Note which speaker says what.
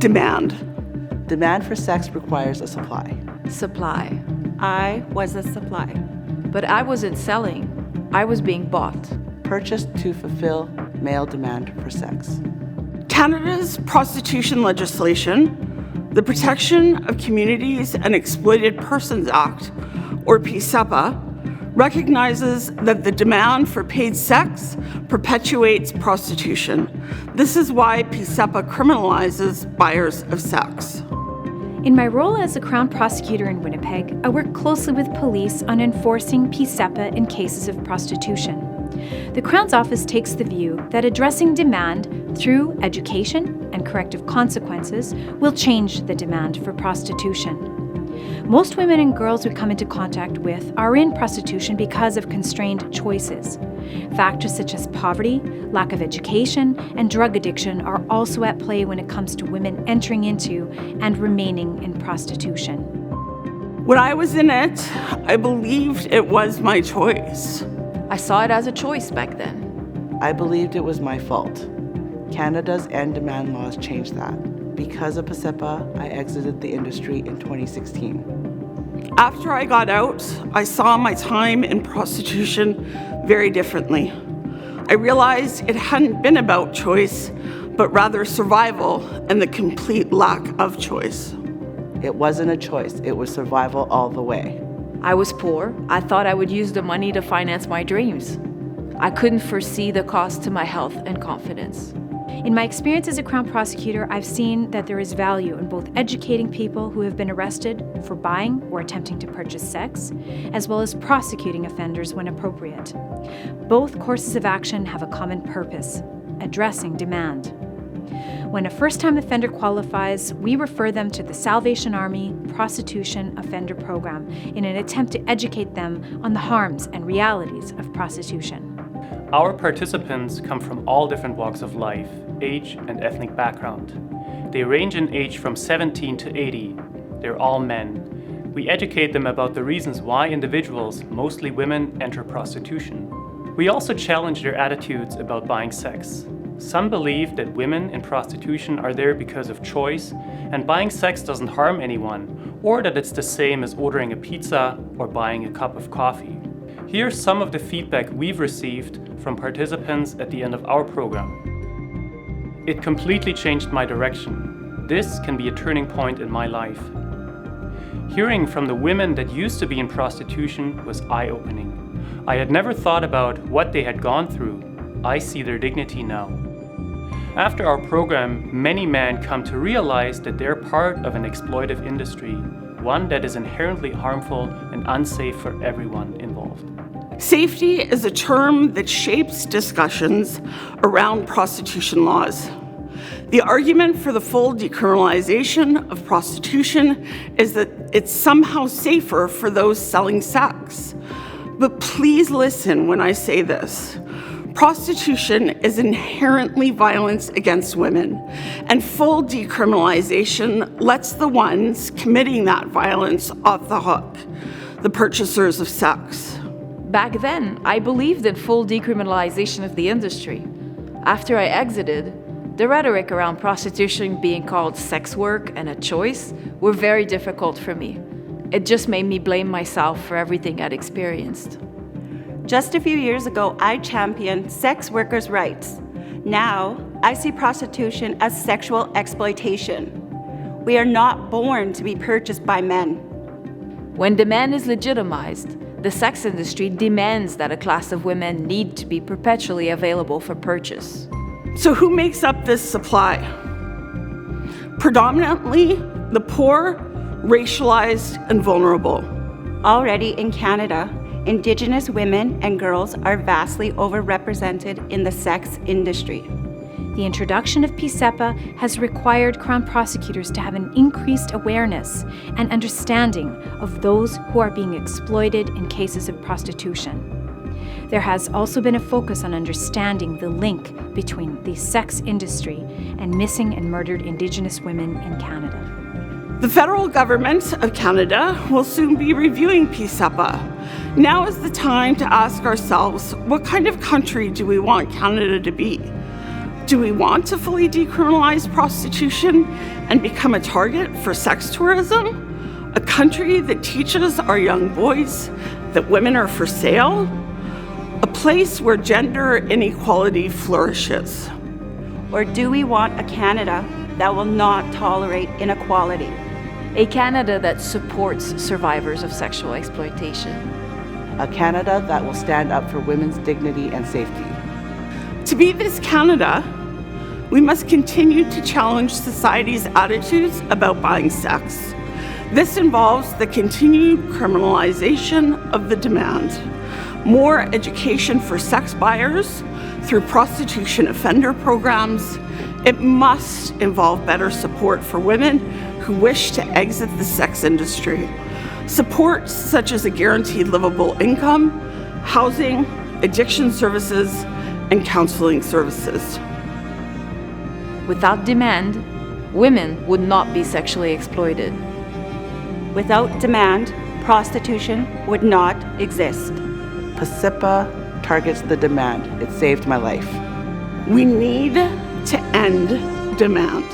Speaker 1: Demand.
Speaker 2: Demand for sex requires a supply.
Speaker 3: Supply.
Speaker 4: I was a supply.
Speaker 3: But I wasn't selling. I was being bought.
Speaker 2: Purchased to fulfill male demand for sex.
Speaker 1: Canada's prostitution legislation, the Protection of Communities and Exploited Persons Act, or PCEPA, recognizes that the demand for paid sex perpetuates prostitution. This is why PCEPA criminalizes buyers of sex.
Speaker 5: In my role as a Crown Prosecutor in Winnipeg, I work closely with police on enforcing PCEPA in cases of prostitution. The Crown's office takes the view that addressing demand through education and corrective consequences will change the demand for prostitution. Most women and girls we come into contact with are in prostitution because of constrained choices. Factors such as poverty, lack of education, and drug addiction are also at play when it comes to women entering into and remaining in prostitution.
Speaker 1: When I was in it, I believed it was my choice.
Speaker 3: I saw it as a choice back then.
Speaker 2: I believed it was my fault. Canada's end demand laws changed that. Because of PCEPA, I exited the industry in 2016.
Speaker 1: After I got out, I saw my time in prostitution very differently. I realized it hadn't been about choice, but rather survival and the complete lack of choice.
Speaker 2: It wasn't a choice, it was survival all the way.
Speaker 3: I was poor. I thought I would use the money to finance my dreams. I couldn't foresee the cost to my health and confidence.
Speaker 5: In my experience as a Crown Prosecutor, I've seen that there is value in both educating people who have been arrested for buying or attempting to purchase sex, as well as prosecuting offenders when appropriate. Both courses of action have a common purpose: addressing demand. When a first-time offender qualifies, we refer them to the Salvation Army Prostitution Offender Program in an attempt to educate them on the harms and realities of prostitution.
Speaker 6: Our participants come from all different walks of life, age, and ethnic background. They range in age from 17 to 80. They're all men. We educate them about the reasons why individuals, mostly women, enter prostitution. We also challenge their attitudes about buying sex. Some believe that women in prostitution are there because of choice, and buying sex doesn't harm anyone, or that it's the same as ordering a pizza or buying a cup of coffee. Here's some of the feedback we've received from participants at the end of our program. It completely changed my direction. This can be a turning point in my life. Hearing from the women that used to be in prostitution was eye-opening. I had never thought about what they had gone through. I see their dignity now. After our program, many men come to realize that they're part of an exploitive industry, one that is inherently harmful and unsafe for everyone involved.
Speaker 1: Safety is a term that shapes discussions around prostitution laws. The argument for the full decriminalization of prostitution is that it's somehow safer for those selling sex. But please listen when I say this. Prostitution is inherently violence against women, and full decriminalization lets the ones committing that violence off the hook, the purchasers of sex.
Speaker 3: Back then, I believed in full decriminalization of the industry. After I exited, the rhetoric around prostitution being called sex work and a choice were very difficult for me. It just made me blame myself for everything I'd experienced.
Speaker 4: Just a few years ago, I championed sex workers' rights. Now, I see prostitution as sexual exploitation. We are not born to be purchased by men.
Speaker 3: When demand is legitimized, the sex industry demands that a class of women need to be perpetually available for purchase.
Speaker 1: So who makes up this supply? Predominantly the poor, racialized, and vulnerable.
Speaker 4: Already in Canada, Indigenous women and girls are vastly overrepresented in the sex industry.
Speaker 5: The introduction of PCEPA has required Crown prosecutors to have an increased awareness and understanding of those who are being exploited in cases of prostitution. There has also been a focus on understanding the link between the sex industry and missing and murdered Indigenous women in Canada.
Speaker 1: The federal government of Canada will soon be reviewing PCEPA. Now is the time to ask ourselves, what kind of country do we want Canada to be? Do we want to fully decriminalize prostitution and become a target for sex tourism? A country that teaches our young boys that women are for sale? A place where gender inequality flourishes?
Speaker 4: Or do we want a Canada that will not tolerate inequality?
Speaker 3: A Canada that supports survivors of sexual exploitation.
Speaker 2: A Canada that will stand up for women's dignity and safety.
Speaker 1: To be this Canada, we must continue to challenge society's attitudes about buying sex. This involves the continued criminalization of the demand, more education for sex buyers through prostitution offender programs. It must involve better support for women who wish to exit the sex industry. Support such as a guaranteed livable income, housing, addiction services, and counseling services.
Speaker 3: Without demand, women would not be sexually exploited.
Speaker 4: Without demand, prostitution would not exist.
Speaker 2: PASIPA targets the demand. It saved my life.
Speaker 1: We need to end demand.